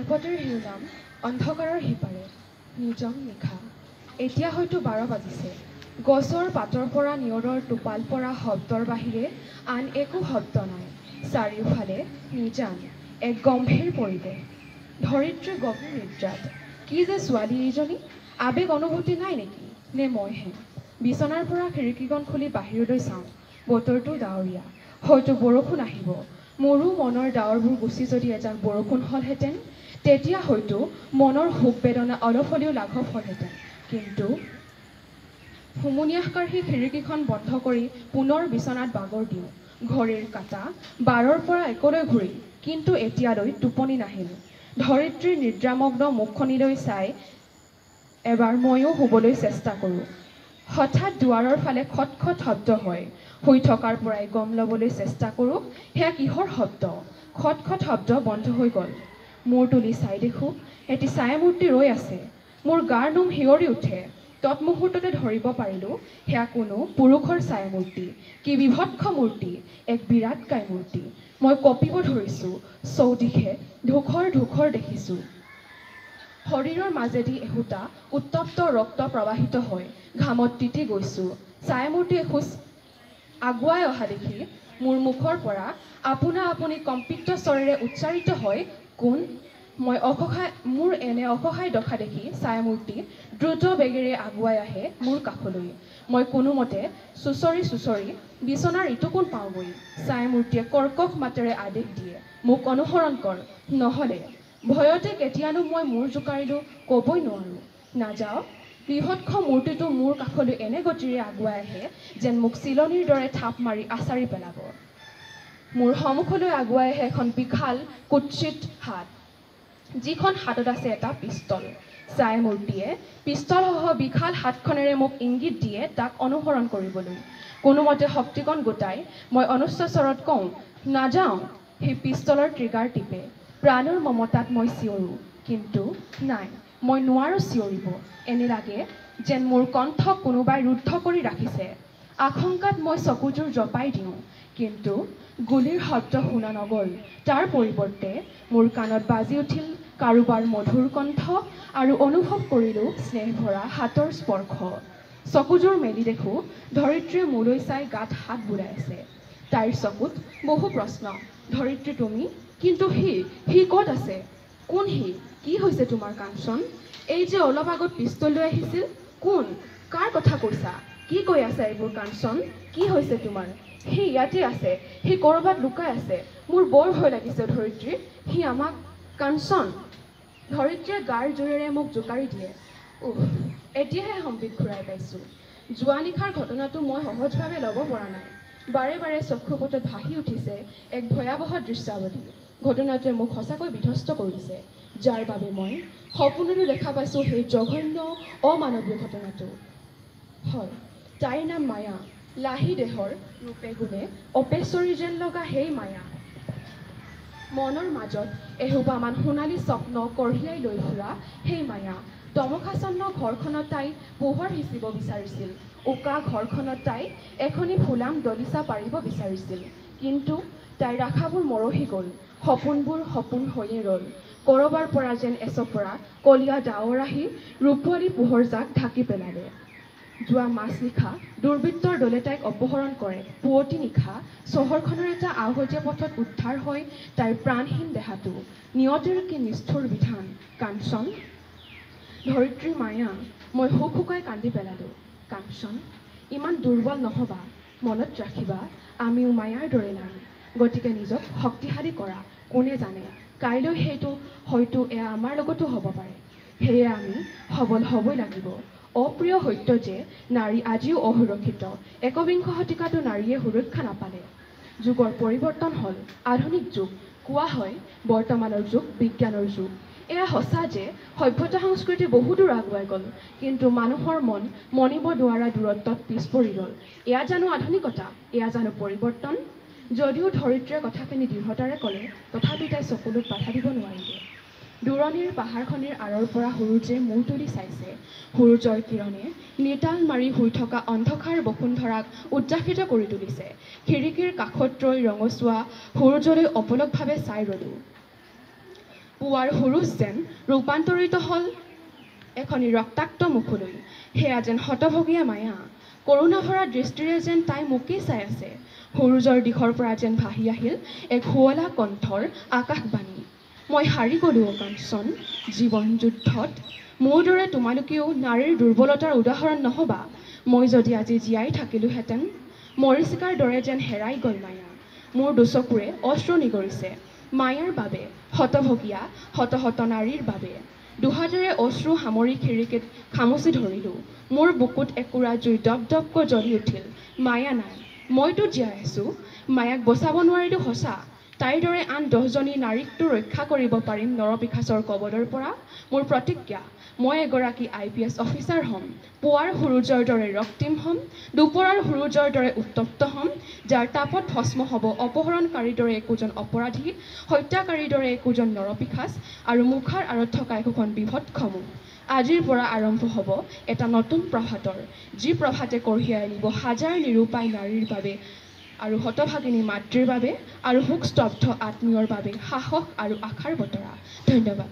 গল্পটিৰ শিৰোনাম অন্ধকাৰৰ সিপাৰে নিজম নিশা। এতিয়া হয়তো 12 বাজিছে। গছৰ পাতৰ পৰা নিয়ৰৰ টোপাল পৰা শব্দৰ বাহিৰে আন একো শব্দ নাই। চাৰিওফালে নিজান এক গম্ভীৰ পৰিৱেশ। ধৰিত্ৰী গভীৰ নিদ্ৰাত। কি যে ছোৱালী এইজনী, আৱেগ অনুভূতি নাই নেকি, নে মইহে? বিচনাৰ পৰা খিৰিকীখন খুলি বাহিৰলৈ চাওঁ। বতৰটো ডাৱৰীয়া, হয়তো বৰষুণ আহিব। মোৰো মনৰ ডাৱৰবোৰ গুচি যদি এজাক বৰষুণ হ'লহেঁতেন, তেতিয়া হয়তো মনৰ শোক বেদনা অলপ হ'লেও লাঘৱ হ'লহেঁতেন। কিন্তু হুমুনিয়াহকাৰ সেই খিৰিকীখন বন্ধ কৰি পুনৰ বিচনাত বাগৰ দিওঁ। ঘড়ীৰ কাঁটা 12ৰ পৰা 1লৈ ঘূৰিল, কিন্তু এতিয়ালৈ টোপনি নাহিল। ধৰিত্ৰীৰ নিদ্ৰামগ্ন মুখখনিলৈ চাই এবাৰ ময়ো শুবলৈ চেষ্টা কৰোঁ। হঠাৎ দুৱাৰৰ ফালে খটখট শব্দ হয়। শুই থকাৰ পৰাই গম ল'বলৈ চেষ্টা কৰোঁ, সেয়া কিহৰ শব্দ। খটখট শব্দ বন্ধ হৈ গ'ল। মূৰ তুলি চাই দেখোঁ, এটি ছায়ামূৰ্তি ৰৈ আছে। মোৰ গাৰ নোম শিয়ৰি উঠে। তৎমুহূৰ্ততে ধৰিব পাৰিলোঁ, সেয়া কোনো পুৰুষৰ ছায়ামূৰ্তি। কি বিভৎস মূৰ্তি, এক বিৰাটকায় মূৰ্তি। মই কঁপিব ধৰিছোঁ। চৌদিশে ধূসৰ দেখিছোঁ। শৰীৰৰ মাজেদি এসোঁতা উত্তপ্ত ৰক্ত প্ৰবাহিত হয়। ঘামত তিতি গৈছোঁ। ছায়ামূৰ্তি এখোজ আগুৱাই অহা দেখি মোৰ মুখৰ পৰা আপোনা আপুনি কম্পিত স্বৰেৰে উচ্চাৰিত হয়, কোন? মোৰ এনে অসহায় দশা দেখি ছায়ামূৰ্তি দ্ৰুত বেগেৰে আগুৱাই আহে মোৰ কাষলৈ। মই কোনোমতে চুঁচৰি বিচনাৰ ইটোকোণ পাওঁগৈ। ছায়ামূৰ্তিয়ে কৰ্কশ মাতেৰে আদেশ দিয়ে, মোক অনুসৰণ কৰ, নহ'লে। ভয়তে কেতিয়ানো মই মূৰ জোকাৰিলোঁ ক'বই নোৱাৰোঁ। নাযাওঁ। বিভৎস মূৰ্তিটো মোৰ কাষলৈ এনে গতিৰে আগুৱাই আহে যেন মোক চিলনীৰ দৰে থাপ মাৰি আছাৰি পেলাব। মোৰ সন্মুখলৈ আগুৱাই আহে এখন বিশাল কুৎসিত হাত, যিখন হাতত আছে এটা পিষ্টল। ছায়ামূৰ্তিয়ে পিষ্টলসহ বিশাল হাতখনেৰে মোক ইংগিত দিয়ে তাক অনুসৰণ কৰিবলৈ। কোনোমতে শক্তিকণ গোটাই মই অনুচ্চ স্বৰত কওঁ, নাযাওঁ। সি পিষ্টলৰ ট্ৰিগাৰ টিপে। প্ৰাণৰ মমতাত মই চিঞৰোঁ, কিন্তু নাই, মই নোৱাৰোঁ চিঞৰিব। এনে লাগে যেন মোৰ কণ্ঠ কোনোবাই ৰুদ্ধ কৰি ৰাখিছে। আশংকাত মই চকুযোৰ জপাই দিওঁ, কিন্তু গুলীৰ শব্দ শুনা নগ'ল। তাৰ পৰিৱৰ্তে মোৰ কাণত বাজি উঠিল কাৰোবাৰ মধুৰ কণ্ঠ, আৰু অনুভৱ কৰিলোঁ স্নেহভৰা হাতৰ স্পৰ্শ। চকুযোৰ মেলি দেখোঁ ধৰিত্ৰীয়ে মোলৈ চাই গাত হাত বুলাই আছে। তাইৰ চকুত বহু প্ৰশ্ন। ধৰিত্ৰী তুমি? কিন্তু সি ক'ত আছে? কোন সি? কি হৈছে তোমাৰ কাঞ্চন? এই যে অলপ আগত পিষ্টল লৈ আহিছিল, কোন? কাৰ কথা কৈছা? কি কৈ আছা এইবোৰ কাঞ্চন? কি হৈছে তোমাৰ? সি ইয়াতে আছে, সি ক'ৰবাত লুকাই আছে। মোৰ বৰ ভয় লাগিছে ধৰিত্ৰী, সি আমাক। কাঞ্চন! ধৰিত্ৰীয়ে গাৰ জোৰেৰে মোক জোকাৰি দিয়ে। এতিয়াহে সম্বিত ঘূৰাই পাইছোঁ। যোৱা নিশাৰ ঘটনাটো মই সহজভাৱে ল'ব পৰা নাই। বাৰে বাৰে চক্ষুপটত ভাহি উঠিছে এক ভয়াৱহ দৃশ্যাৱলী। ঘটনাটোৱে মোক সঁচাকৈ বিধ্বস্ত কৰিছে, যাৰ বাবে মই সপোনতো দেখা পাইছোঁ সেই জঘন্য অমানৱীয় ঘটনাটো। হয়, তাইৰ নাম মায়া। লাহি দেহৰ, ৰূপে গুণে অপেশ্বৰী যেন লগা সেই মায়া। মনৰ মাজত এসোপামান সোণালী স্বপ্ন কঢ়িয়াই লৈ ফুৰা সেই মায়া। তমসাচ্ছন্ন ঘৰখনত তাই পোহৰ সিঁচিব বিচাৰিছিল। উকা ঘৰখনত তাই এখনি ফুলাম দলিচা পাৰিব বিচাৰিছিল। কিন্তু তাইৰ আশাবোৰ মৰহি গ'ল। সপোনবোৰ সপোন হৈয়ে ৰ'ল। ক'ৰবাৰ পৰা যেন এচপৰা কলীয়া ডাৱৰ আহি ৰূপোৱালী পোহৰজাক ঢাকি পেলালে। যোৱা মাজনিশা দুৰ্বৃত্তৰ দলে তাইক অপহৰণ কৰে। পুৱতি নিশা চহৰখনৰ এটা আওহতীয়া পথত উদ্ধাৰ হয় তাইৰ প্ৰাণহীন দেহাটো। নিয়তিৰ কি নিষ্ঠুৰ বিধান। কাঞ্চন! ধৰিত্ৰী মায়া! মই হুক হুকাই কান্দি পেলালোঁ। কাঞ্চন, ইমান দুৰ্বল নহ'বা। মনত ৰাখিবা, আমিও মায়াৰ দৰে নাৰী। গতিকে নিজক শক্তিশালী কৰা। কোনে জানে, কাইলৈ হয়তো এয়া আমাৰ লগতো হ'ব পাৰে। সেয়ে আমি সবল হ'বই লাগিব। অপ্ৰিয় সত্য যে নাৰী আজিও অসুৰক্ষিত। একবিংশ শতিকাতো নাৰীয়ে সুৰক্ষা নাপালে। যুগৰ পৰিৱৰ্তন হ'ল, আধুনিক যুগ। কোৱা হয় বৰ্তমানৰ যুগ বিজ্ঞানৰ যুগ। এয়া সঁচা যে সভ্যতা সংস্কৃতি বহুদূৰ আগুৱাই গ'ল, কিন্তু মানুহৰ মন মনিব নোৱাৰা দূৰত্বত পিছ পৰি ৰ'ল। এয়া জানো আধুনিকতা? এয়া জানো পৰিৱৰ্তন? যদিও ধৰিত্ৰীয়ে কথাখিনি দৃঢ়তাৰে ক'লে, তথাপি তাই চকুলোত বাধা দিব নোৱাৰিলে। দূৰণিৰ পাহাৰখনিৰ আঁৰৰ পৰা সূৰুযে মূৰ তুলি চাইছে। সূৰুযৰ কিৰণে নিতাল মাৰি শুই থকা অন্ধকাৰ বসুন্ধৰাক উজ্জাসিত কৰি তুলিছে। খিৰিকীৰ কাষত ৰৈ ৰঙচুৱা সূৰুযলৈ অপলকভাৱে চাই ৰ'লোঁ। পুৱাৰ হুৰুচ যেন ৰূপান্তৰিত হ'ল এখনি ৰক্তাক্ত মুখলৈ। সেয়া যেন হতভগীয়া মায়া, কৰোণা ভৰা দৃষ্টিৰে যেন তাই মোকেই চাই আছে। সূৰুজৰ দিশৰ পৰা যেন ভাহি আহিল এক শুৱলা কণ্ঠৰ আকাশবাণী। মই হাৰি গ'লো অ কাঞ্চন, জীৱন যুদ্ধত। মোৰ দৰে তোমালোকেও নাৰীৰ দুৰ্বলতাৰ উদাহৰণ নহ'বা। মই যদি আজি জীয়াই থাকিলোহেঁতেন। মৰীচিকাৰ দৰে যেন হেৰাই গ'ল মায়া। মোৰ দুচকুৰে অশ্ৰু নিগৰিছে মায়াৰ বাবে, হতভগীয়া শত শত নাৰীৰ বাবে। দুহাতেৰে অশ্ৰু সামৰি খিৰিকীত খামুচি ধৰিলোঁ। মোৰ বুকুত একুৰা জুই দপ দপকৈ জ্বলি উঠিল। মায়া নাই, মইতো জীয়াই আছোঁ। মায়াক বচাব নোৱাৰিলোঁ সঁচা, তাইৰ দৰে আন 10জনী নাৰীকতো ৰক্ষা কৰিব পাৰিম নৰপিশাচৰ কবলৰ পৰা। মোৰ প্ৰতিজ্ঞা, মই এগৰাকী IPS অফিচাৰ হ'ম। পুৱাৰ সূৰুজৰ দৰে ৰক্তিম হ'ম, দুপৰৰ সূৰুজৰ দৰে উত্তপ্ত হ'ম, যাৰ তাপত ভস্ম হ'ব অপহৰণকাৰীৰ দৰে একোজন অপৰাধী, হত্যাকাৰীৰ দৰে একোজন নৰপিশাচ, আৰু মুখাৰ আঁৰত থকা একোখন বিভৎস মুখ। আজিৰ পৰা আৰম্ভ হ'ব এটা নতুন প্ৰভাতৰ, যি প্ৰভাতে কঢ়িয়াই আনিব হাজাৰ নিৰুপায় নাৰীৰ বাবে আৰু হতভাগিনী মাতৃৰ বাবে আৰু শোকস্তব্ধ আত্মীয়ৰ বাবে সাহস আৰু আশাৰ বতৰা। ধন্যবাদ।